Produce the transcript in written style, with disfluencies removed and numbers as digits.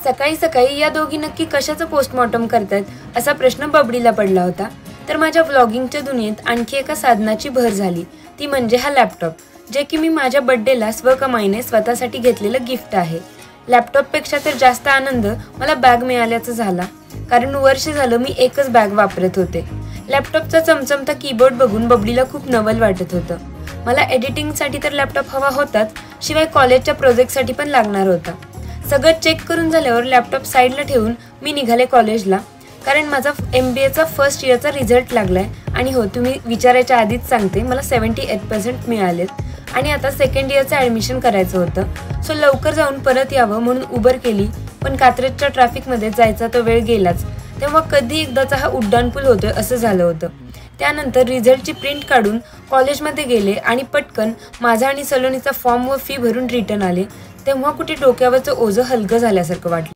सकाळी सकाळी या दोघी नक्की कशाचं पोस्टमॉर्टम करतायत असा प्रश्न बबडीला पडला होता. तर माझ्या व्लॉगिंगच्या दुनियेत आणखी एका साधनाची भर झाली, ती म्हणजे हा लॅपटॉप, जे की मी माझ्या बर्थडेला स्वकमाईने स्वतःसाठी घेतलेलं गिफ्ट आहे. लॅपटॉपपेक्षा तर जास्त आनंद मला बॅग मिळाल्याचा झाला, कारण वर्ष झालं मी एकच बॅग वापरत होते. लॅपटॉपचा चमचमता कीबोर्ड बघून बबडीला खूप नवल वाटत होतं. मला एडिटिंगसाठी तर लॅपटॉप हवा होताच, शिवाय कॉलेजच्या प्रोजेक्टसाठी पण लागणार होता. सगळं चेक करून झाल्यावर लॅपटॉप साईडला ठेवून मी निघाले कॉलेजला, कारण माझा MBAचा फर्स्ट इयरचा रिझल्ट लागलाय. आणि हो, तुम्ही विचारायच्या आधीच सांगते, मला 78% मिळालेत आणि आता सेकंड इयरचं ॲडमिशन करायचं होतं. सो लवकर जाऊन परत यावं म्हणून उबर केली, पण कात्रजच्या ट्रॅफिकमध्ये जायचा तो वेळ गेलाच. तेव्हा कधी एकदाचा हा उड्डाणपूल होतोय असं झालं होतं. त्यानंतर रिझल्टची प्रिंट काढून कॉलेजमध्ये गेले आणि पटकन माझा आणि सलोनीचा फॉर्म व फी भरून रिटर्न आले. तेव्हा कुठे डोक्यावरचं ओझं हलकं झाल्यासारखं वाटलं.